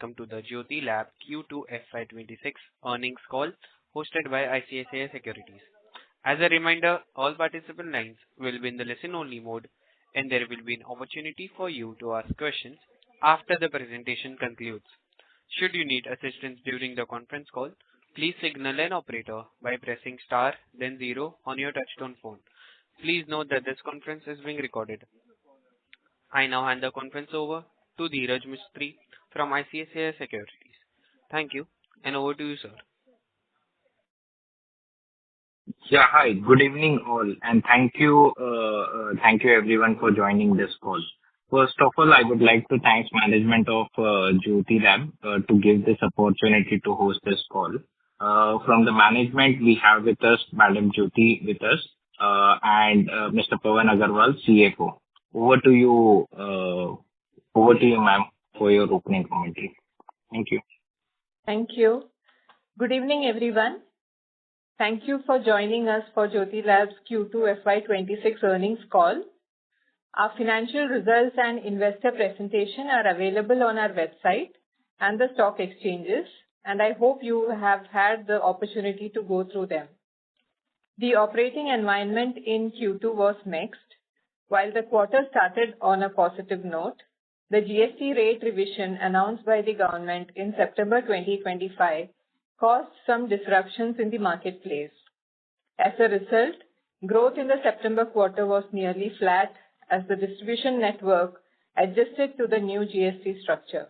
welcome to the Jyothy Lab Q2 FY26 earnings call hosted by ICICI Securities. As a reminder, all participant lines will be in the listen-only mode, and there will be an opportunity for you to ask questions after the presentation concludes. Should you need assistance during the conference call, please signal an operator by pressing star then zero on your touchtone phone. Please note that this conference is being recorded. I now hand the conference over to Dheeraj Mistry from ICICI Securities. Thank you, and over to you, sir. Yeah, hi. Good evening, all, and thank you everyone for joining this call. First of all, I would like to thank management of Jyothy Lab to give this opportunity to host this call. From the management, we have with us Madam Jyothy with us and Mr. Pawan Agarwal, CFO. Over to you, ma'am, for your opening commentary. Thank you. Thank you. Good evening, everyone. Thank you for joining us for Jyothy Lab's Q2 FY26 earnings call. Our financial results and investor presentation are available on our website and the stock exchanges, and I hope you have had the opportunity to go through them. The operating environment in Q2 was mixed. While the quarter started on a positive note, the GST rate revision announced by the government in September 2025 caused some disruptions in the marketplace. As a result, growth in the September quarter was nearly flat as the distribution network adjusted to the new GST structure.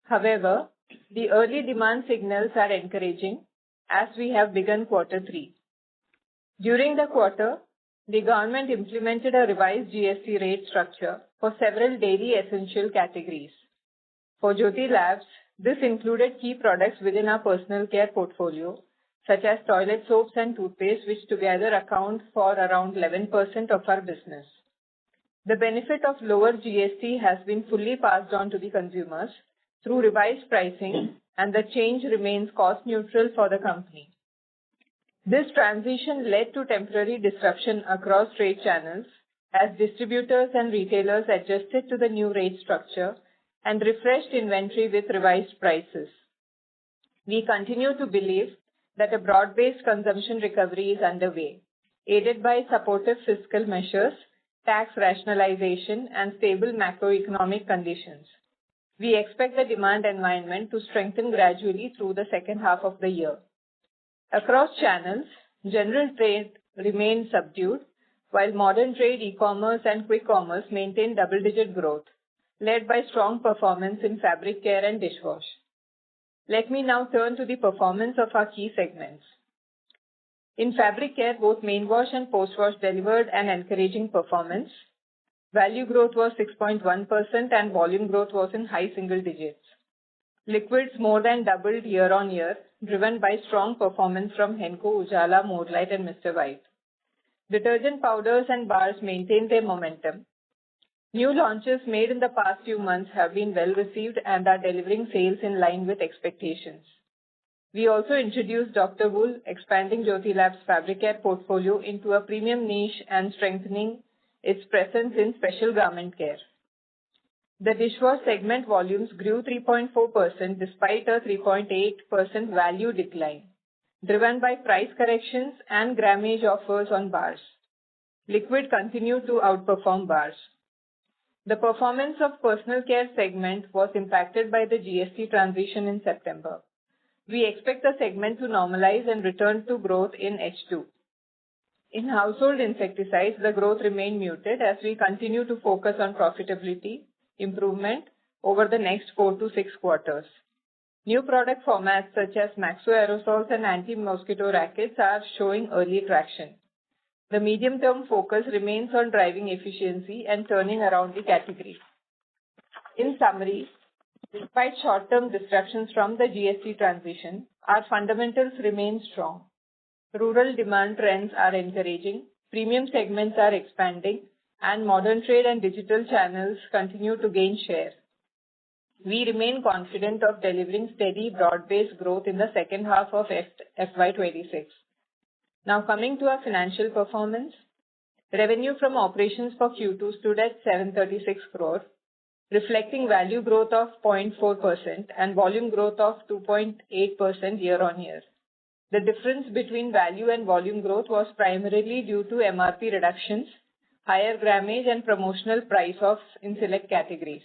However, the early demand signals are encouraging as we have begun quarter 3. During the quarter, the government implemented a revised GST rate structure for several daily essential categories. For Jyothy Labs, this included key products within our personal care portfolio, such as toilet soaps and toothpaste, which together account for around 11% of our business. The benefit of lower GST has been fully passed on to the consumers through revised pricing, and the change remains cost neutral for the company. This transition led to temporary disruption across trade channels as distributors and retailers adjusted to the new rate structure and refreshed inventory with revised prices. We continue to believe that a broad-based consumption recovery is underway, aided by supportive fiscal measures, tax rationalization, and stable macroeconomic conditions. We expect the demand environment to strengthen gradually through the second half of the year. Across channels, general trade remained subdued, while modern trade, e-commerce, and quick commerce maintained double-digit growth, led by strong performance in fabric care and dishwash. Let me now turn to the performance of our key segments. In fabric care, both main wash and post-wash delivered an encouraging performance. Value growth was 6.1% and volume growth was in high single digits. Liquids more than doubled year-on-year, driven by strong performance from Henko, Ujala, More Light, and Mr. White. Detergent powders and bars maintained their momentum. New launches made in the past few months have been well received and are delivering sales in line with expectations. We also introduced Dr. Wool, expanding Jyothy Lab's fabric care portfolio into a premium niche and strengthening its presence in special garment care. The dishwash segment volumes grew 3.4% despite a 3.8% value decline, driven by price corrections and grammage offers on bars. Liquid continued to outperform bars. The performance of personal care segment was impacted by the GST transition in September. We expect the segment to normalize and return to growth in H2. In household insecticides, the growth remained muted as we continue to focus on profitability improvement over the next 4 to 6 quarters. New product formats such as Maxo aerosols and anti-mosquito rackets are showing early traction. The medium-term focus remains on driving efficiency and turning around the category. In summary, despite short-term disruptions from the GST transition, our fundamentals remain strong. Rural demand trends are encouraging, premium segments are expanding, and modern trade and digital channels continue to gain share. We remain confident of delivering steady, broad-based growth in the second half of FY26. Now coming to our financial performance, revenue from operations for Q2 stood at 736 crore. reflecting value growth of 0.4% and volume growth of 2.8% year-on-year. The difference between value and volume growth was primarily due to MRP reductions, higher grammage and promotional price-offs in select categories.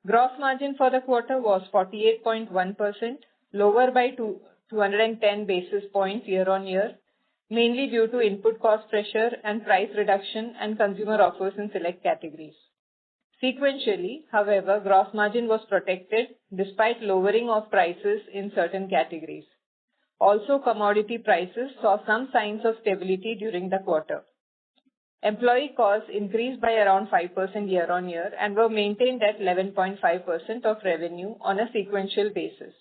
Gross margin for the quarter was 48.1%, lower by 210 basis points year-on-year, mainly due to input cost pressure and price reduction and consumer offers in select categories. Sequentially, however, gross margin was protected despite lowering of prices in certain categories. Also, commodity prices saw some signs of stability during the quarter. Employee costs increased by around 5% year-on-year and were maintained at 11.5% of revenue on a sequential basis.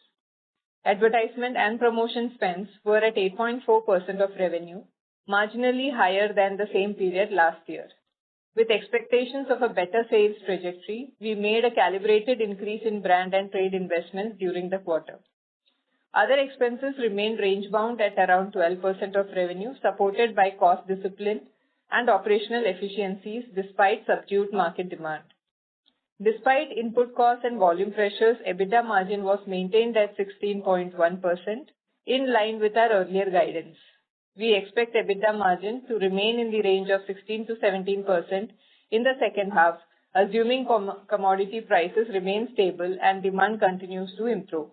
Advertisement and promotion spends were at 8.4% of revenue, marginally higher than the same period last year. With expectations of a better sales trajectory, we made a calibrated increase in brand and trade investments during the quarter. Other expenses remained range-bound at around 12% of revenue, supported by cost discipline and operational efficiencies despite subdued market demand. Despite input costs and volume pressures, EBITDA margin was maintained at 16.1%, in line with our earlier guidance. We expect EBITDA margin to remain in the range of 16 to 17% in the second half, assuming commodity prices remain stable and demand continues to improve.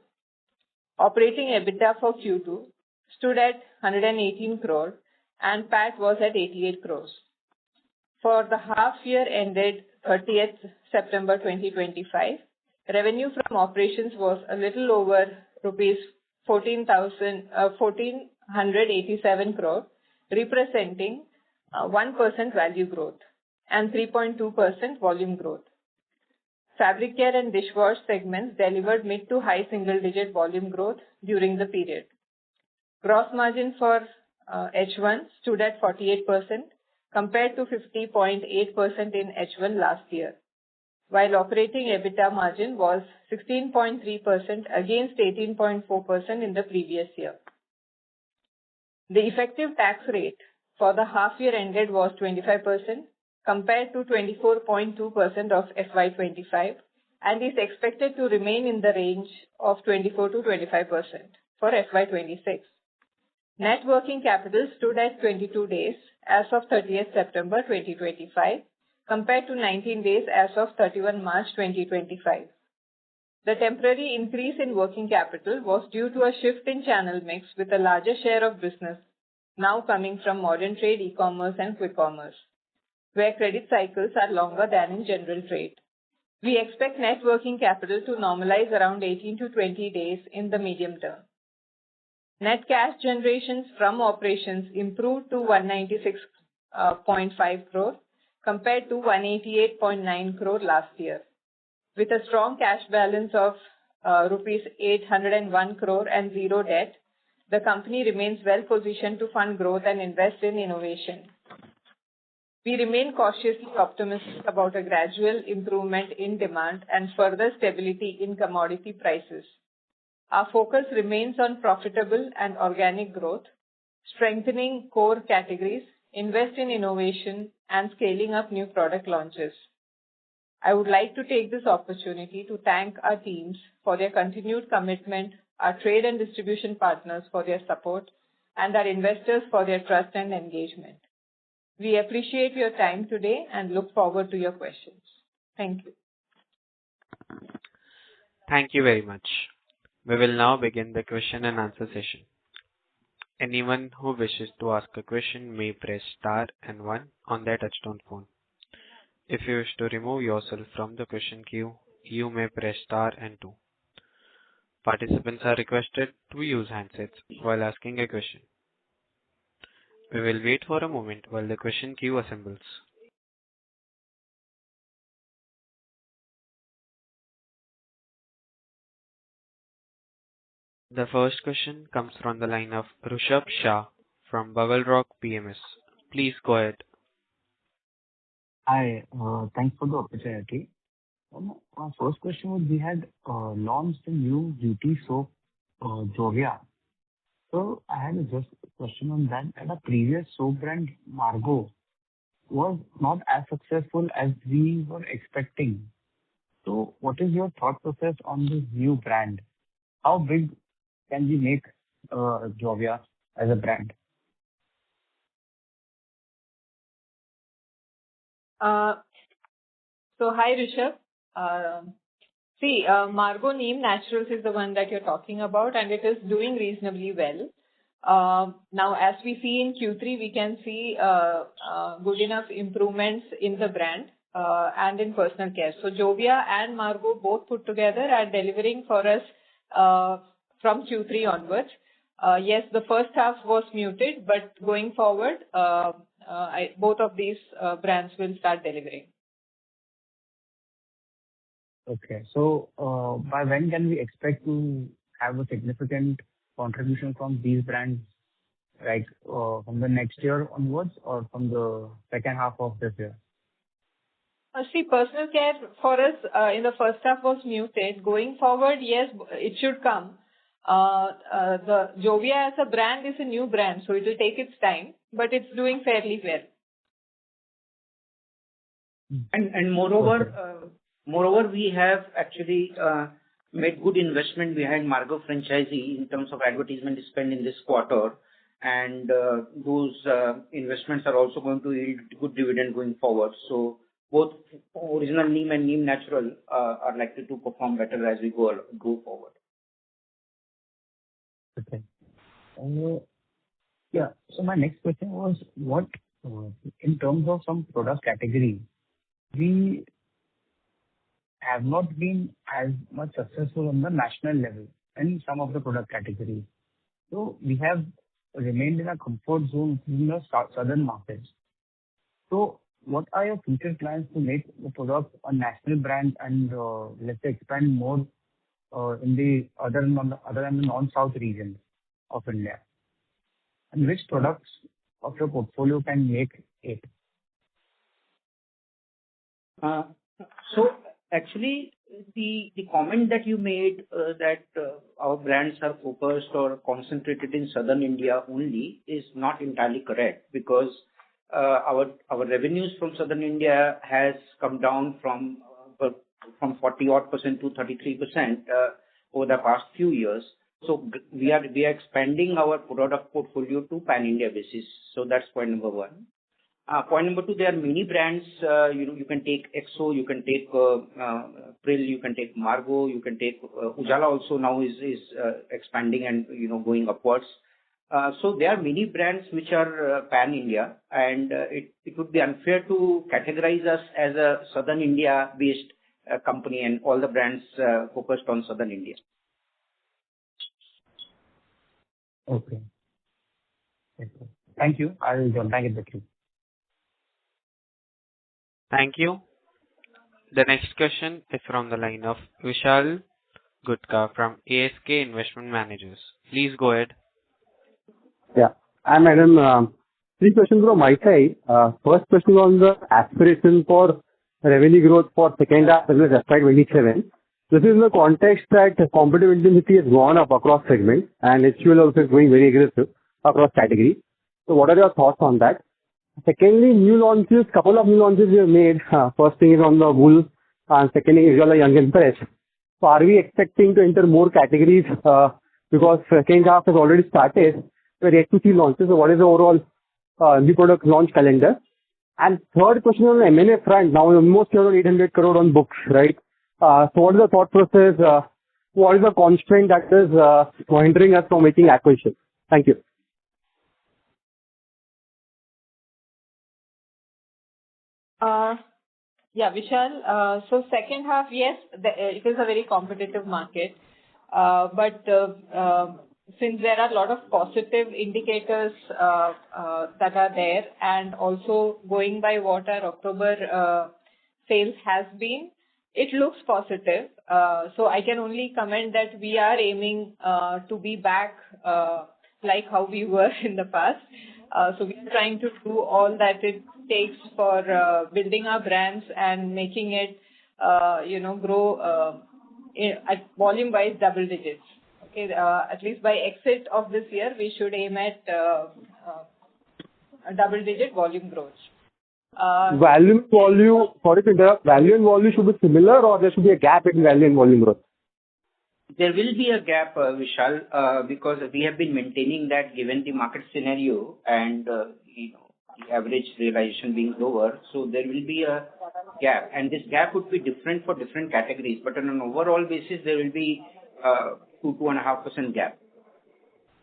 Operating EBITDA for Q2 stood at 118 crore and PAT was at 88 crores. For the half year ended 30th September 2025, revenue from operations was a little over rupees 14,187 crore, representing 1% value growth and 3.2% volume growth. Fabric care and dishwash segments delivered mid to high single-digit volume growth during the period. Gross margin for H1 stood at 48% compared to 50.8% in H1 last year, while operating EBITDA margin was 16.3% against 18.4% in the previous year. The effective tax rate for the half year ended was 25% compared to 24.2% of FY25 and is expected to remain in the range of 24 to 25% for FY26. Net working capital stood at 22 days as of 30th September 2025 compared to 19 days as of 31 March 2025. The temporary increase in working capital was due to a shift in channel mix with a larger share of business now coming from modern trade, e-commerce and quick commerce, where credit cycles are longer than in general trade. We expect net working capital to normalize around 18 to 20 days in the medium term. Net cash generations from operations improved to 196.5 crore compared to 188.9 crore last year. With a strong cash balance of rupees 801 crore and zero debt, the company remains well positioned to fund growth and invest in innovation. We remain cautiously optimistic about a gradual improvement in demand and further stability in commodity prices. Our focus remains on profitable and organic growth, strengthening core categories, invest in innovation, and scaling up new product launches. I would like to take this opportunity to thank our teams for their continued commitment, our trade and distribution partners for their support, and our investors for their trust and engagement. We appreciate your time today and look forward to your questions. Thank you. Thank you very much. We will now begin the question and answer session. Anyone who wishes to ask a question may press star and 1 on their touchtone phone. If you wish to remove yourself from the question queue, you may press star and 2. Participants are requested to use handsets while asking a question. We will wait for a moment while the question queue assembles. The first question comes from the line of Rushabh Shah from Buggle Rock PMS. Please go ahead. Hi, thanks for the opportunity. Our first question was we had launched a new beauty soap, Jovia. So I had just a question on that. And a previous soap brand, Margot, was not as successful as we were expecting. So what is your thought process on this new brand? How big can we make Jovia as a brand? Uh, So hi, Rishabh. Margo Neem Naturals is the one that you're talking about, and it is doing reasonably well. Now, as we see in Q3, we can see good enough improvements in the brand and in personal care. So Jovia and Margo both put together are delivering for us from Q3 onwards. Yes, the first half was muted, but going forward, both of these brands will start delivering. Okay. So, by when can we expect to have a significant contribution from these brands, like, from the next year onwards or from the second half of this year? Personal care for us in the first half was muted. Going forward, yes, it should come. The Jovia as a brand is a new brand, so it will take its time, but it's doing fairly well. And Okay. moreover, we have actually made good investment behind Margo franchisee in terms of advertisement spend in this quarter, and those investments are also going to yield good dividend going forward. So both original Neem and Neem Natural are likely to perform better as we go forward. Okay. Yeah. So my next question was, what, in terms of some product category, we have not been as much successful on the national level in some of the product categories. So we have remained in a comfort zone in the southern markets. So what are your future plans to make the product a national brand and, let's say, expand more in the other than the non-south region of India? And which products of your portfolio can make it? So actually, the comment that you made that our brands are focused or concentrated in southern India only is not entirely correct, because our revenues from southern India has come down from 40-odd% to 33% over the past few years. So we are expanding our product portfolio to pan-India basis. So that's point number one. Point number two, there are many brands. You can take EXO, you can take Prill, you can take Margo, you can take Ujala also now is expanding and going upwards. So there are many brands which are pan India, and it would be unfair to categorize us as a southern India based company and all the brands focused on southern India. Okay. Thank you. I will join back in the queue. Thank you. The next question is from the line of Vishal Gutka from ASK Investment Managers. Please go ahead. Yeah. Hi, madam. Three questions from my side. First question on the aspiration for revenue growth for second half as well as FY27. This is in the context that competitive intensity has gone up across segments and HUL also is going very aggressive across categories. So what are your thoughts on that? Secondly, new launches, couple of new launches we have made. First thing is on the wool, and second is on the young and fresh. So are we expecting to enter more categories because second half has already started? We're yet to see launches. So what is the overall new product launch calendar? And third question on the M&A front, now we're almost around 800 crore on books, right? So what is the thought process? What is the constraint that is hindering us from making acquisitions? Thank you. Vishal. So second half, yes, it is a very competitive market. But since there are a lot of positive indicators that are there, and also going by what our October sales has been, it looks positive. So I can only comment that we are aiming to be back like how we were in the past. So we are trying to do all that it takes for building our brands and making it, grow at volume-wise double digits. Okay, at least by exit of this year, we should aim at a double-digit volume growth. Value and volume, sorry to interrupt, value and volume should be similar or there should be a gap in value and volume growth? There will be a gap, Vishal, because we have been maintaining that given the market scenario and the average realization being lower. So there will be a gap, and this gap would be different for different categories. But on an overall basis, there will be 2.5% gap.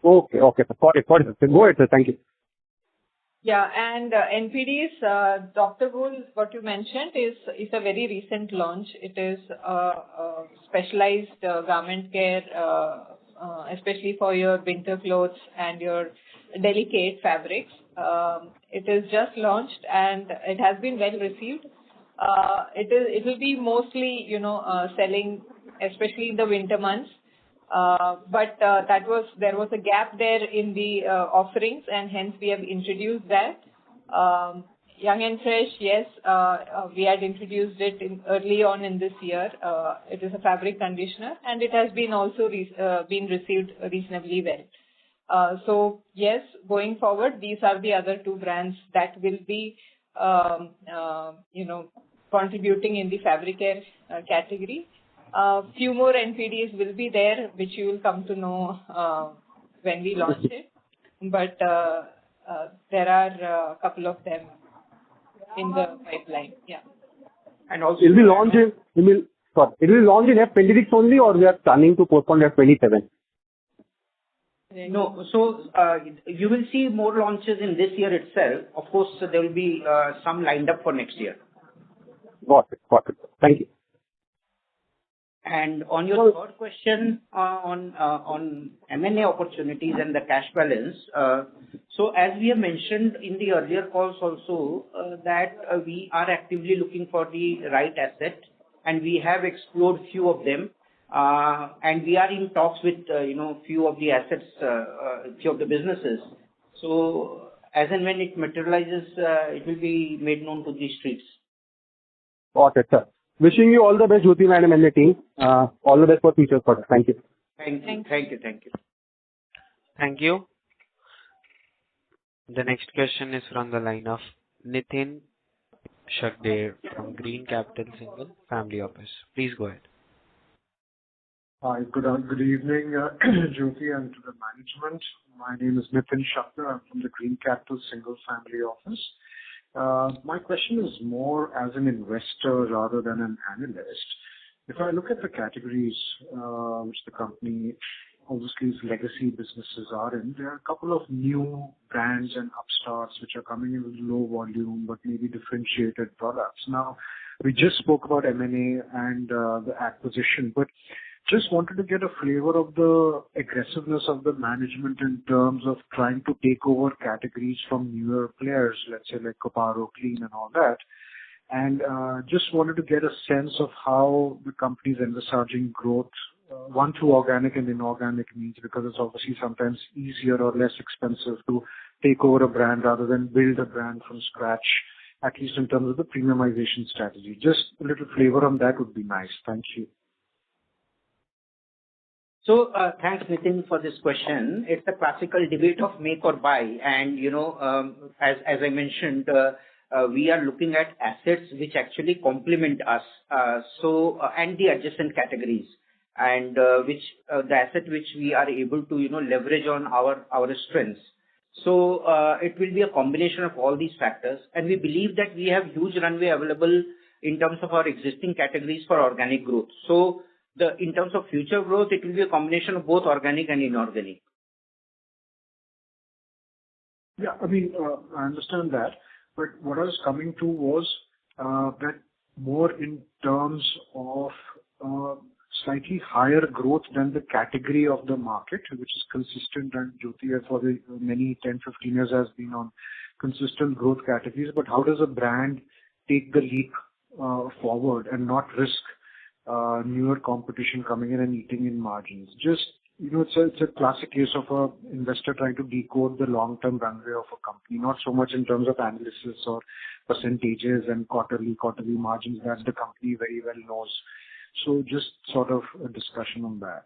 Okay. Got it. Go ahead, sir. Thank you. Yeah, and NPDs, Dr. Wool, what you mentioned is a very recent launch. It is specialized garment care, especially for your winter clothes and your delicate fabrics. It is just launched and it has been well received. It will be mostly, selling, especially in the winter months. But there was a gap there in the offerings, and hence we have introduced that. Young and Fresh, yes, we had introduced it early on in this year. It is a fabric conditioner, and it has been also been received reasonably well. So yes, going forward, these are the other two brands that will be, contributing in the fabric care category. Few more NPDs will be there, which you will come to know when we launch it. But there are a couple of them in the pipeline. Yeah. And also, it will launch in F26 only, or we are planning to postpone F27? No. So you will see more launches in this year itself. Of course, there will be some lined up for next year. Got it. Thank you. And on your third question on M&A opportunities and the cash balance, so as we have mentioned in the earlier calls also, that we are actively looking for the right asset, and we have explored few of them, and we are in talks with few of the assets, few of the businesses. So as and when it materializes, it will be made known to the streets. Got it, sir. Wishing you all the best, Jyothy madam and the team. All the best for future products. Thank you. Thank you. Thank you. The next question is from the line of Nitin Shakdher from Green Capital Single Family Office. Please go ahead. Hi, good evening, Jyothy and to the management. My name is Nitin Shakdher. I'm from the Green Capital Single Family Office. My question is more as an investor rather than an analyst. If I look at the categories which the company, obviously its legacy businesses are in, there are a couple of new brands and upstarts which are coming in with low volume but maybe differentiated products. Now, we just spoke about M&A and the acquisition, but just wanted to get a flavor of the aggressiveness of the management in terms of trying to take over categories from newer players, let's say like Coparo, Clean and all that. And just wanted to get a sense of how the company is envisaging growth, one through organic and inorganic means, because it's obviously sometimes easier or less expensive to take over a brand rather than build a brand from scratch, at least in terms of the premiumization strategy. Just a little flavor on that would be nice. Thank you. So thanks, Nitin, for this question. It's a classical debate of make or buy. And, as I mentioned, we are looking at assets which actually complement us, and the adjacent categories, and the asset which we are able to, leverage on our strengths. So it will be a combination of all these factors. And we believe that we have huge runway available in terms of our existing categories for organic growth. So in terms of future growth, it will be a combination of both organic and inorganic. Yeah, I mean, I understand that. But what I was coming to was that more in terms of slightly higher growth than the category of the market, which is consistent, and Jyothy for the many 10, 15 years has been on consistent growth categories. But how does a brand take the leap forward and not risk newer competition coming in and eating in margins? Just, it's a classic case of a investor trying to decode the long-term runway of a company, not so much in terms of analysis or percentages and quarterly margins that the company very well knows. So just sort of a discussion on that.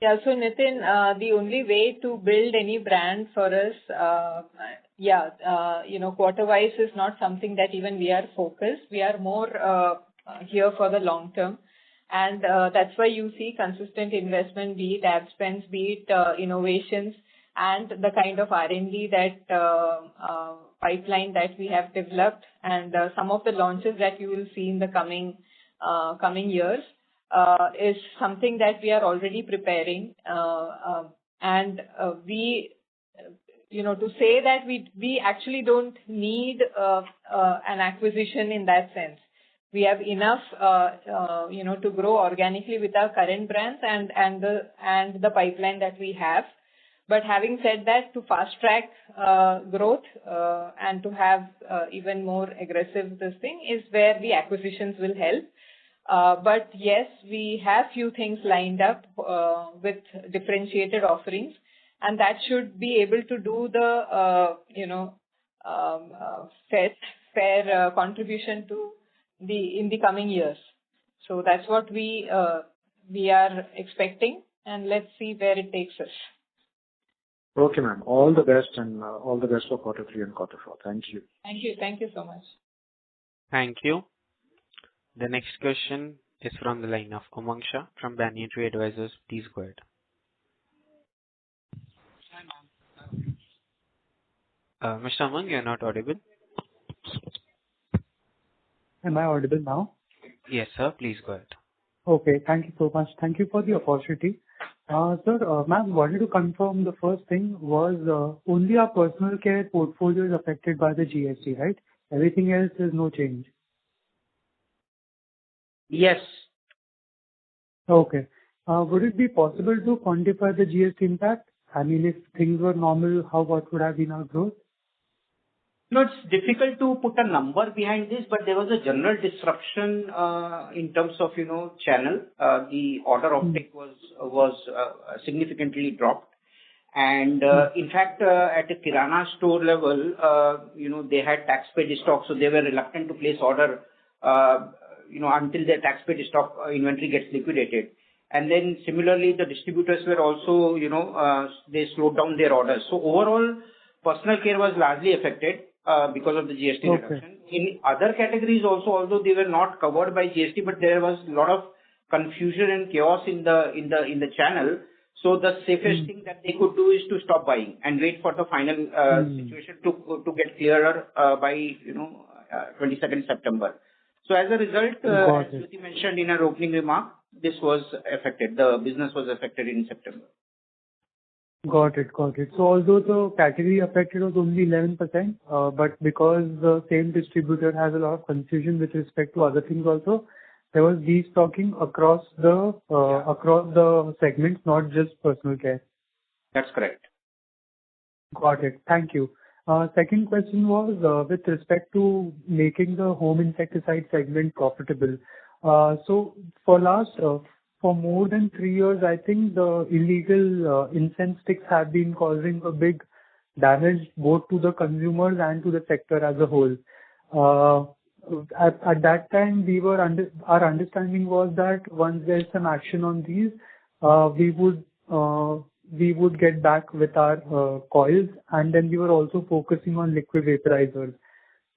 Yeah. So Nitin, the only way to build any brand for us, quarter-wise is not something that even we are focused. We are more here for the long term. And that's why you see consistent investment, be it ad spends, be it innovations, and the kind of R&D that pipeline that we have developed, and some of the launches that you will see in the coming years is something that we are already preparing. And we, to say that we actually don't need an acquisition in that sense. We have enough, to grow organically with our current brands and the pipeline that we have. But having said that, to fast track growth and to have even more aggressive this thing is where the acquisitions will help. But yes, we have few things lined up with differentiated offerings, and that should be able to do the fair contribution to in the coming years. So that's what we are expecting, and let's see where it takes us. Okay, ma'am. All the best and all the best for quarter 3 and quarter 4. Thank you. Thank you. Thank you so much. Thank you. The next question is from the line of Umang Shah from Banyan Tree Advisors. Please go ahead. Mr. Umang, you are not audible. Am I audible now? Yes, sir. Please go ahead. Okay. Thank you so much. Thank you for the opportunity. Sir, ma'am, wanted to confirm the first thing was only our personal care portfolio is affected by the GST, right? Everything else is no change. Yes. Okay. Would it be possible to quantify the GST impact? I mean, if things were normal, what would have been our growth? No, it's difficult to put a number behind this, but there was a general disruption in terms of, channel. The order uptake was significantly dropped. And in fact, at a Kirana store level, they had tax paid stock, so they were reluctant to place order, until their tax paid stock inventory gets liquidated. And then similarly, the distributors were also, they slowed down their orders. So overall, personal care was largely affected because of the GST reduction. In other categories also, although they were not covered by GST, but there was a lot of confusion and chaos in the channel. So the safest thing that they could do is to stop buying and wait for the final situation to get clearer by 22nd September. So as a result, as Jyothy mentioned in her opening remark, this was affected. The business was affected in September. Got it. So although the category affected was only 11%, but because the same distributor has a lot of confusion with respect to other things also, there was destocking across the segments, not just personal care. That's correct. Got it. Thank you. Second question was with respect to making the home insecticide segment profitable. So for more than 3 years, I think the illegal incense sticks have been causing a big damage both to the consumers and to the sector as a whole. At that time, our understanding was that once there's some action on these, we would get back with our coils, and then we were also focusing on liquid vaporizers.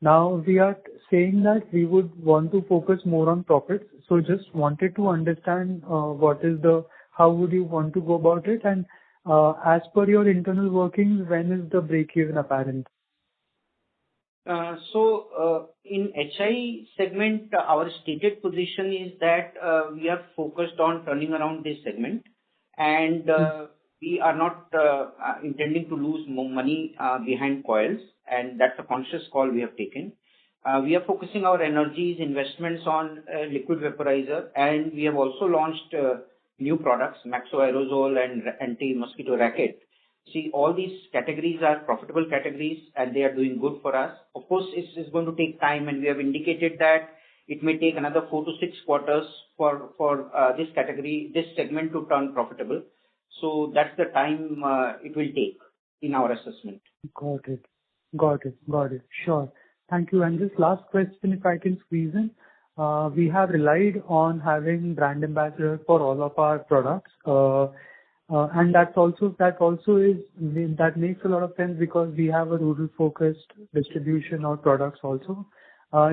Now we are saying that we would want to focus more on profits. So just wanted to understand how would you want to go about it, and as per your internal workings, when is the break-even apparent? So in HI segment, our stated position is that we are focused on turning around this segment, and we are not intending to lose more money behind coils, and that's a conscious call we have taken. We are focusing our energies, investments on liquid vaporizer, and we have also launched new products, Maxo Aerosol and Anti-Mosquito Racket. See, all these categories are profitable categories, and they are doing good for us. Of course, it's going to take time, and we have indicated that it may take another 4 to 6 quarters for this segment to turn profitable. So that's the time it will take in our assessment. Got it. Sure. Thank you. And this last question, if I can squeeze in. We have relied on having brand ambassadors for all of our products. And that makes a lot of sense because we have a rural-focused distribution or products also.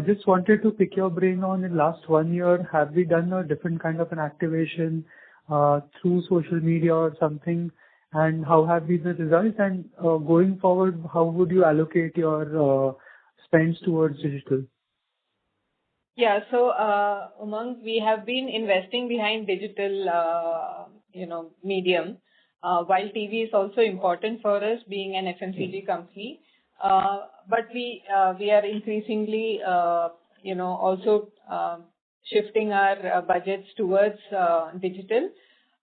Just wanted to pick your brain on in last 1 year, have we done a different kind of an activation through social media or something? And how have been the results? And going forward, how would you allocate your spends towards digital? Yeah. So, we have been investing behind digital, medium, while TV is also important for us being an FMCG company. But we are increasingly, also shifting our budgets towards digital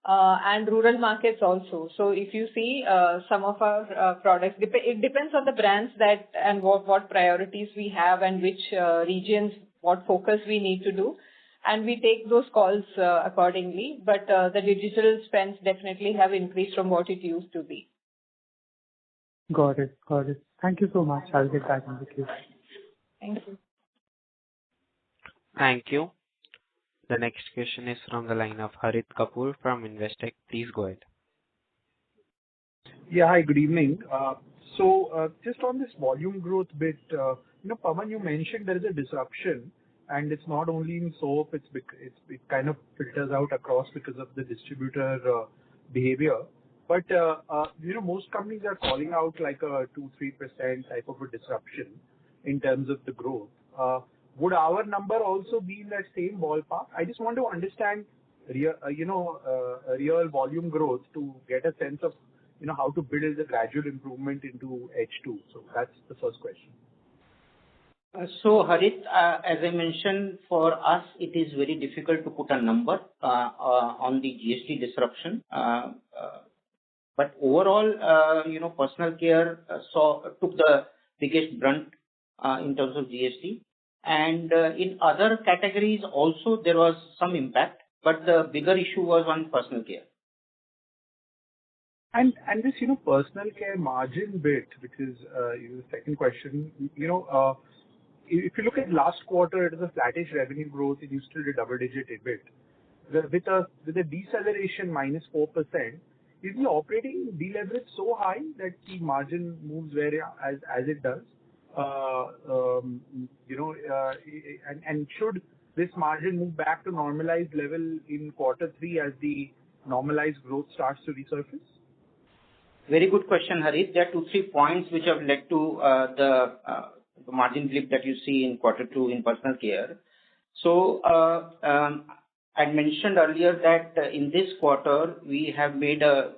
and rural markets also. So if you see some of our products, it depends on the brands that and what priorities we have and which regions, what focus we need to do. And we take those calls accordingly. But the digital spends definitely have increased from what it used to be. Got it. Thank you so much. I'll get back in the queue. Thank you. Thank you. The next question is from the line of Harit Kapoor from Investec. Please go ahead. Yeah, hi, good evening. Just on this volume growth bit, Pawan, you mentioned there is a disruption, and it's not only in soap, it kind of filters out across because of the distributor behavior. But, most companies are calling out like a 2-3% type of a disruption in terms of the growth. Would our number also be in that same ballpark? I just want to understand real volume growth to get a sense of how to build the gradual improvement into H2. So that's the first question. So Harit, as I mentioned, for us it is very difficult to put a number on the GST disruption. But overall, personal care took the biggest brunt in terms of GST. And in other categories also there was some impact, but the bigger issue was on personal care. And this, personal care margin bit, which is the second question, if you look at last quarter, it is a flattish revenue growth, and you still did double-digit EBIT. With a deceleration -4%, is the operating deleverage so high that the margin moves as it does? And should this margin move back to normalized level in quarter 3 as the normalized growth starts to resurface? Very good question, Harit. There are 2-3 points which have led to the margin flip that you see in quarter 2 in personal care. So I mentioned earlier that in this quarter we have made a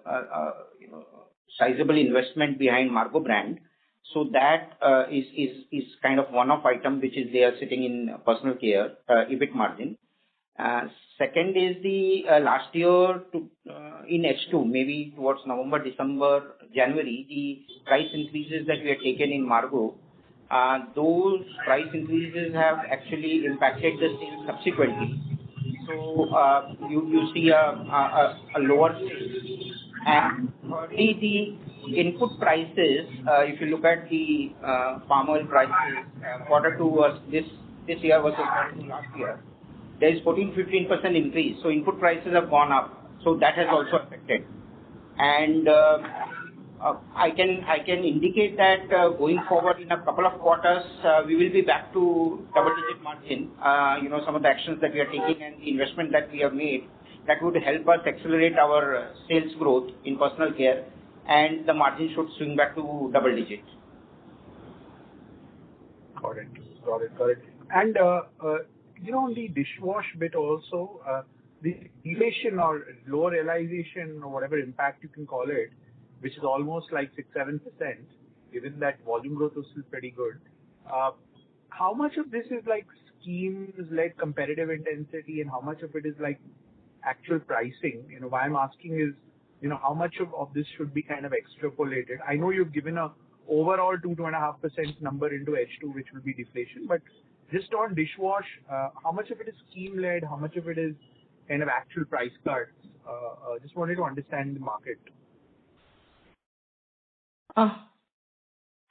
sizable investment behind Margo brand. So that is kind of one-off item which is there sitting in personal care EBIT margin. Second is the last year in H2, maybe towards November, December, January, the price increases that we had taken in Margo, those price increases have actually impacted the sales subsequently. So you see a lower sales. And thirdly, the input prices, if you look at the palm oil prices, quarter 2 was this year versus quarter 2 last year, there is 14-15% increase. So input prices have gone up. So that has also affected. And I can indicate that going forward in a couple of quarters, we will be back to double-digit margin. Some of the actions that we are taking and the investment that we have made, that would help us accelerate our sales growth in personal care, and the margin should swing back to double digit. Got it. And on the dishwash bit also, the deflation or lower realization or whatever impact you can call it, which is almost like 6-7%, given that volume growth was still pretty good. How much of this is like schemes-led competitive intensity, and how much of it is like actual pricing? Why I'm asking is, how much of this should be kind of extrapolated? I know you've given a overall 2.5% number into H2, which will be deflation, but just on dishwash, how much of it is scheme-led? How much of it is kind of actual price cuts? Just wanted to understand the market.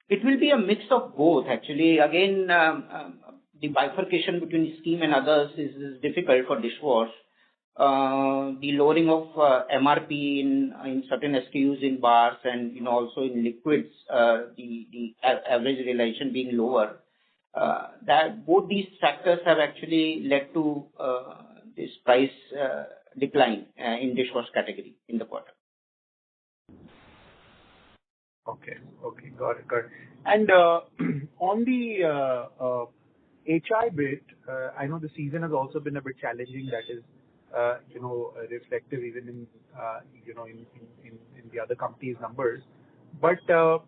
It will be a mix of both, actually. Again, the bifurcation between scheme and others is difficult for dishwash. the lowering of MRP in certain SKUs in bars and also in liquids, the average realization being lower. That both these factors have actually led to this price decline in dishwash category in the quarter. Okay. Got it. And on the HI bit, I know the season has also been a bit challenging. That is, reflective even in the other companies' numbers. But how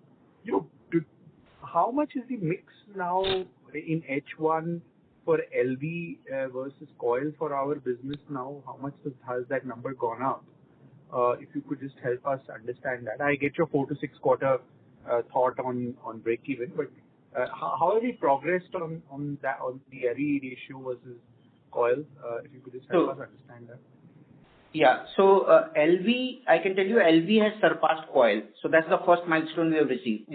much is the mix now in H1 for LV versus coil for our business now? How much has that number gone up? If you could just help us understand that. I get your 4 to 6 quarter thought on break even, but how have we progressed on the LV ratio versus coil? If you could just help us understand that. Yeah. So LV, I can tell you, LV has surpassed coil. So that's the first milestone we have achieved.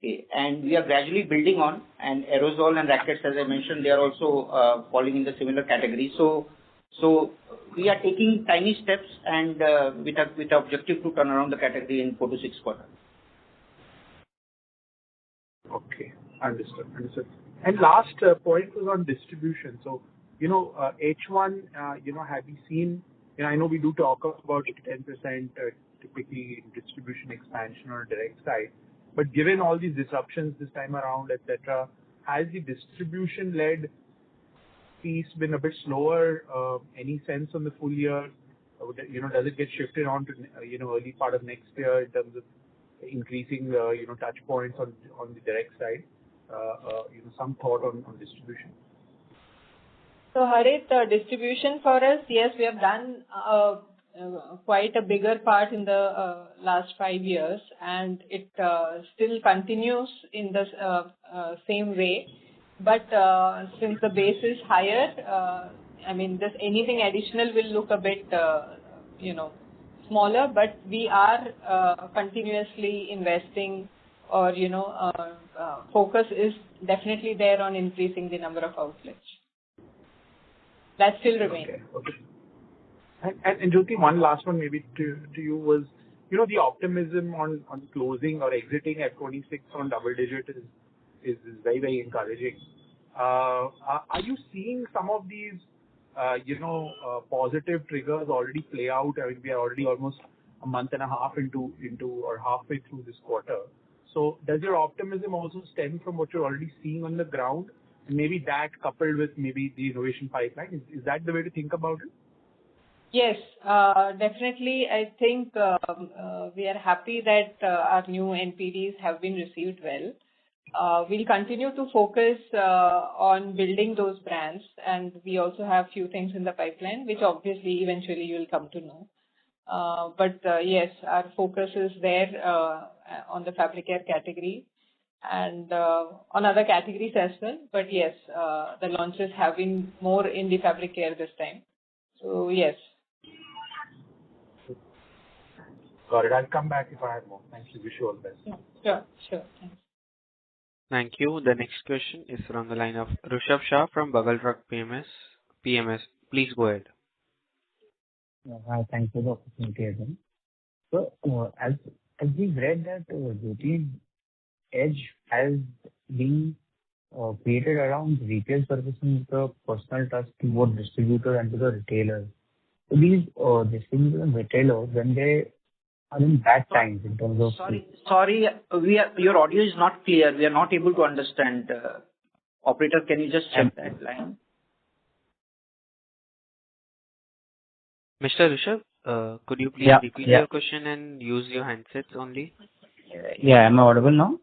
Okay. And we are gradually building on. And aerosol and rackets, as I mentioned, they are also falling in the similar category. So we are taking tiny steps and with the objective to turn around the category in 4 to 6 quarters. Okay, understood. And last point was on distribution. So, H1, have you seen, I know we do talk about 10% typically in distribution expansion or direct side, but given all these disruptions this time around, etc., has the distribution-led piece been a bit slower? Any sense on the full year? Does it get shifted on to, early part of next year in terms of increasing, touch points on the direct side? Some thought on distribution. So Harit, distribution for us, yes, we have done quite a bigger part in the last 5 years, and it still continues in the same way. But since the base is higher, anything additional will look a bit, smaller, but we are continuously investing or, focus is definitely there on increasing the number of outlets. That still remains. Okay. And Jyothy, one last one maybe to you was, the optimism on closing or exiting FY26 on double digit is very, very encouraging. Are you seeing some of these, positive triggers already play out? I mean, we are already almost a month and a half into or halfway through this quarter. So does your optimism also stem from what you're already seeing on the ground? And maybe that coupled with maybe the innovation pipeline, is that the way to think about it? Yes, definitely. I think we are happy that our new NPDs have been received well. We'll continue to focus on building those brands, and we also have few things in the pipeline, which obviously eventually you'll come to know. But yes, our focus is there on the fabric care category and on other categories as well. But yes, the launches have been more in the fabric care this time. So yes. Got it. I'll come back if I have more. Thank you. Wish you all the best. Yeah, sure. Thanks. Thank you. The next question is from the line of Rishabh Shah from Bugle PMS. Please go ahead. Hi, thanks for the opportunity again. So, as we've read that Jyothy's edge has been created around retail services with a personal touch to both distributors and to the retailers. So these distributors and retailers, when they are in bad times in terms of... Sorry, your audio is not clear. We are not able to understand. Operator, can you just check that line? Mr. Rishabh, could you please repeat your question and use your handsets only? Yeah, am I audible now?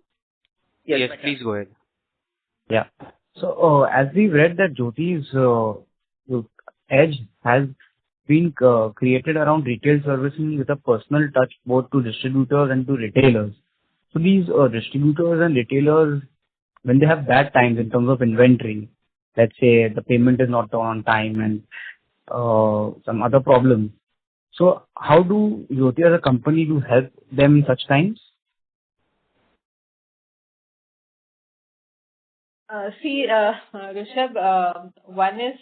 Yes, please go ahead. Yeah. So, as we read that Jyothy's edge has been created around retail servicing with a personal touch both to distributors and to retailers. So these distributors and retailers, when they have bad times in terms of inventory, let's say the payment is not on time and some other problems. So how do Jyothy as a company to help them in such times? Rishabh, one is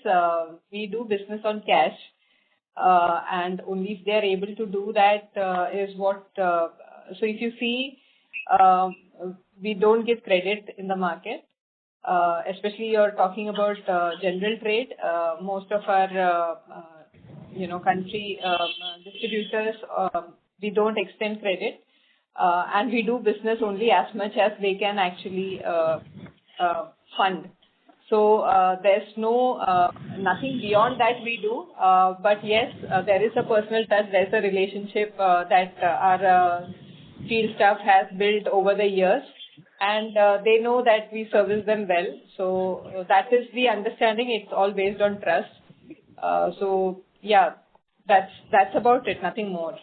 we do business on cash, and only if they are able to do that is what. So if you see, we don't give credit in the market, especially you're talking about general trade. Most of our, country distributors, we don't extend credit, and we do business only as much as they can actually fund. So there's nothing beyond that we do. But yes, there is a personal touch. There's a relationship that our field staff has built over the years, and they know that we service them well. So that is the understanding. It's all based on trust. So yeah, that's about it. Nothing more.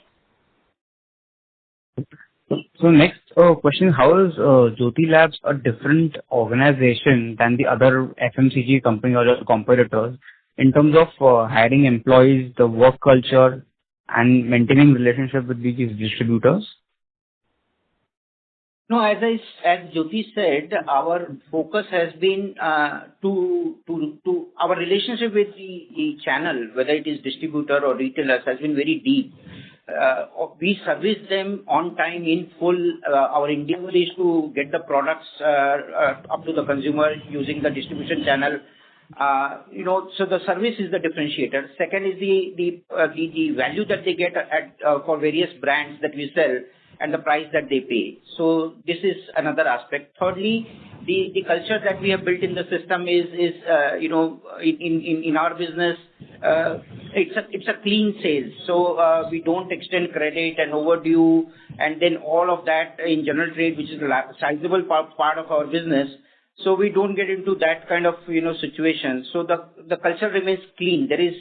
So next question, how is Jyothy Labs a different organization than the other FMCG companies or other competitors in terms of hiring employees, the work culture, and maintaining relationship with these distributors? No, as Jyothy said, our focus has been to our relationship with the channel, whether it is distributor or retailers, has been very deep. We service them on time in full. Our endeavor is to get the products up to the consumer using the distribution channel. So the service is the differentiator. Second is the value that they get for various brands that we sell and the price that they pay. So this is another aspect. Thirdly, the culture that we have built in the system is in our business, it's a clean sales. So we don't extend credit and overdue, and then all of that in general trade, which is a sizable part of our business. So we don't get into that kind of situation. So the culture remains clean. There is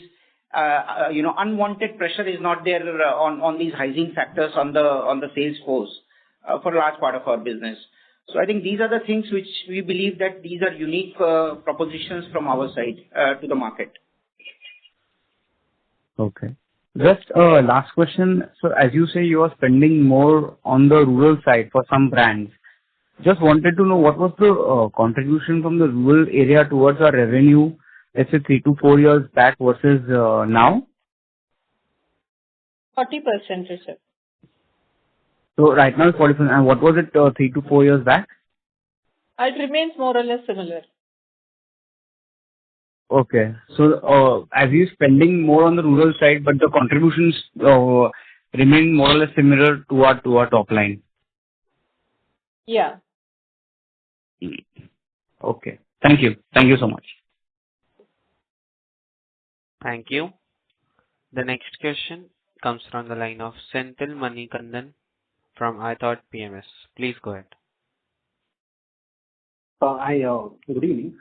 unwanted pressure is not there on these hygiene factors on the sales force for a large part of our business. So I think these are the things which we believe that these are unique propositions from our side to the market. Okay. Just last question. So as you say, you are spending more on the rural side for some brands. Just wanted to know what was the contribution from the rural area towards our revenue, let's say 3 to 4 years back versus now? 40%, Rishabh. So right now it's 40%. And what was it 3 to 4 years back? It remains more or less similar. Okay. So as you're spending more on the rural side, but the contributions remain more or less similar to our top line. Yeah. Okay. Thank you. Thank you so much. Thank you. The next question comes from the line of Senthil Manikandan from iThought PMS. Please go ahead. Hi, good evening.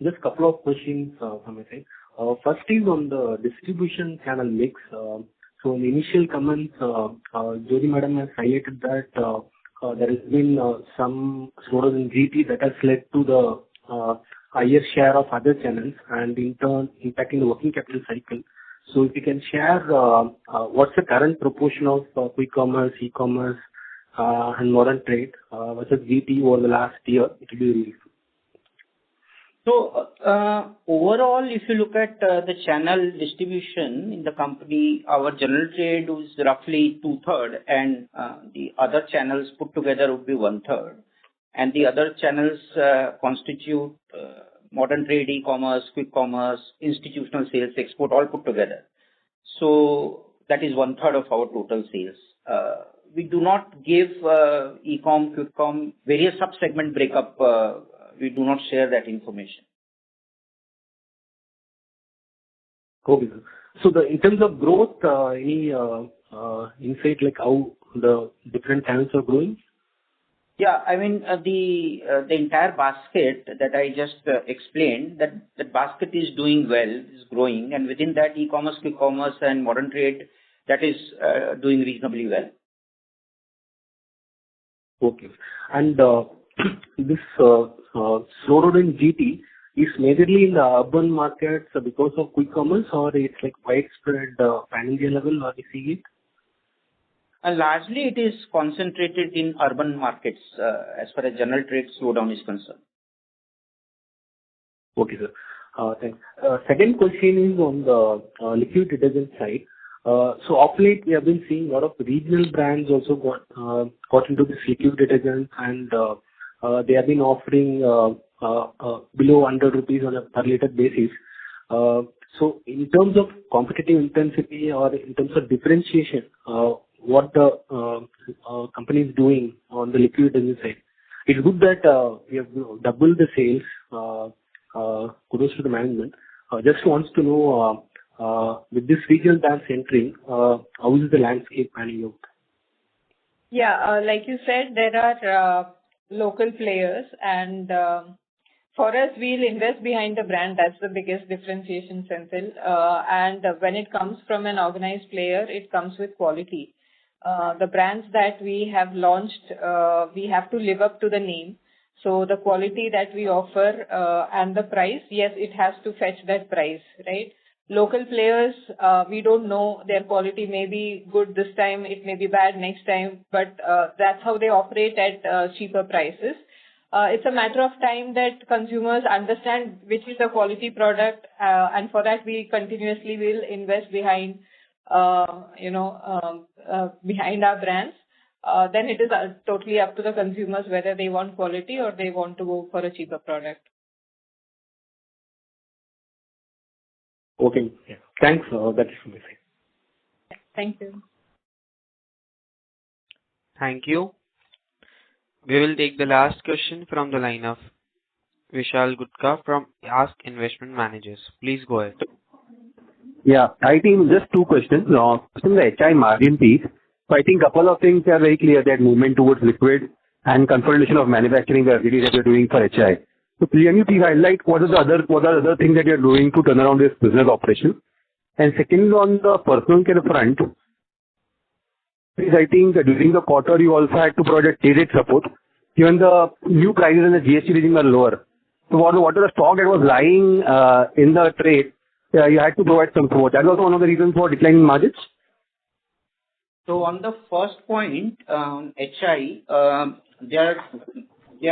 Just a couple of questions from my side. First is on the distribution channel mix. So in the initial comments, Jyothy Madam has highlighted that there has been some slowdown in GT that has led to the higher share of other channels and in turn impacting the working capital cycle. So if you can share what's the current proportion of quick commerce, e-commerce, and modern trade versus GT over the last year, it will be really useful. So overall, if you look at the channel distribution in the company, our general trade was roughly 2/3, and the other channels put together would be 1/3. And the other channels constitute modern trade, e-commerce, quick commerce, institutional sales, export, all put together. So that is 1/3 of our total sales. We do not give e-com, quick com, various sub-segment breakup. We do not share that information. Okay. So in terms of growth, any insight like how the different channels are growing? Yeah, I mean the entire basket that I just explained, that basket is doing well, is growing, and within that e-commerce, quick commerce, and modern trade, that is doing reasonably well. Okay. And this slowdown in GT is majorly in the urban markets because of quick commerce, or it's like widespread pan-India level, or you see it? Largely, it is concentrated in urban markets as far as general trade slowdown is concerned. Okay, sir. Thanks. Second question is on the liquid detergent side. So of late, we have been seeing a lot of regional brands also got into this liquid detergent, and they have been offering below 100 rupees on a per liter basis. So in terms of competitive intensity or in terms of differentiation, what the company is doing on the liquid detergent side, it's good that we have doubled the sales. Kudos to the management. Just wants to know, with this regional brands entering, how is the landscape panning out? Yeah, like you said, there are local players, and for us, we'll invest behind the brand. That's the biggest differentiation, Senthil. And when it comes from an organized player, it comes with quality. The brands that we have launched, we have to live up to the name. So the quality that we offer and the price, yes, it has to fetch that price, right? Local players, we don't know, their quality may be good this time, it may be bad next time, but that's how they operate at cheaper prices. It's a matter of time that consumers understand which is a quality product, and for that we continuously will invest behind, behind our brands. Then it is totally up to the consumers whether they want quality or they want to go for a cheaper product. Okay. Yeah. Thanks. That is from my side. Thank you. Thank you. We will take the last question from the line of Vishal Gutka from Ask Investment Managers. Please go ahead. Yeah, I think just two questions. Question the HI margin piece. So I think a couple of things are very clear, that movement towards liquid and consolidation of manufacturing activities that you're doing for HI. So can you please highlight what are the other things that you're doing to turn around this business operation? And second, on the personal care front, is I think that during the quarter you also had to provide trade rate support, given the new prices and the GST regime are lower. So what are the stock that was lying in the trade? You had to provide some support. That was one of the reasons for declining margins. So on the first point, HI, there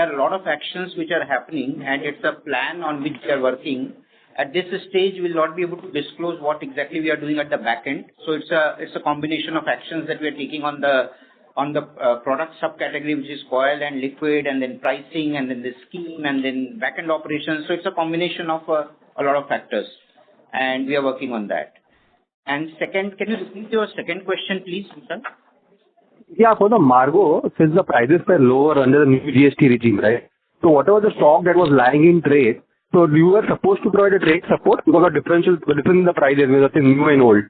are a lot of actions which are happening, and it's a plan on which we are working. At this stage, we'll not be able to disclose what exactly we are doing at the back end. So it's a combination of actions that we are taking on the product subcategory, which is coil and liquid, and then pricing, and then the scheme, and then back end operations. So it's a combination of a lot of factors, and we are working on that. And second, can you repeat your second question, please, Vishal? Yeah, for the Margo, since the prices were lower under the new GST regime, right? So whatever the stock that was lying in trade, so you were supposed to provide a trade support because of difference in the prices, whether it's new and old.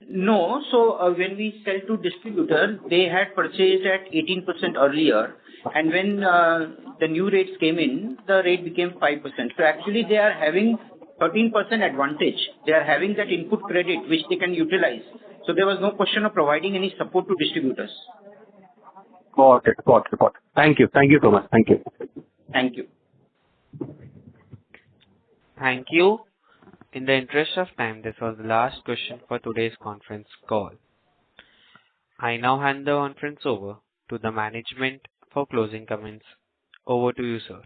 No. So when we sell to distributors, they had purchased at 18% earlier, and when the new rates came in, the rate became 5%. So actually, they are having 13% advantage. They are having that input credit which they can utilize. So there was no question of providing any support to distributors. Got it. Thank you so much. Thank you. Thank you. Thank you. In the interest of time, this was the last question for today's conference call. I now hand the conference over to the management for closing comments. Over to you, sir.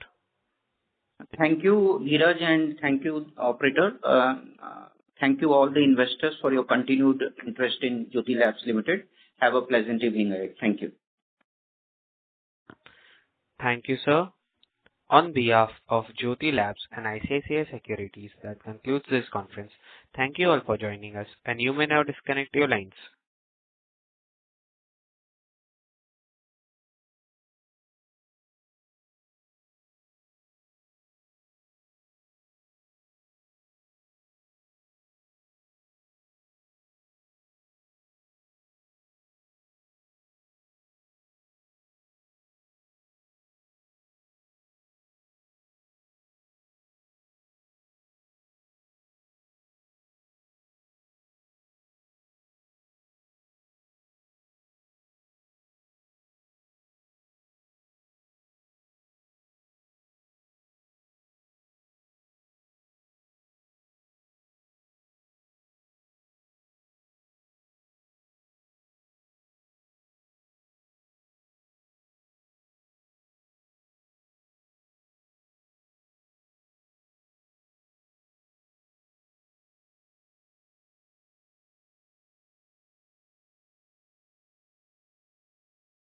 Thank you, Neeraj, and thank you, operator. Thank you all the investors for your continued interest in Jyothy Labs Limited. Have a pleasant evening ahead. Thank you. Thank you, sir. On behalf of Jyothy Labs and ICICI Securities, that concludes this conference. Thank you all for joining us, and you may now disconnect your lines.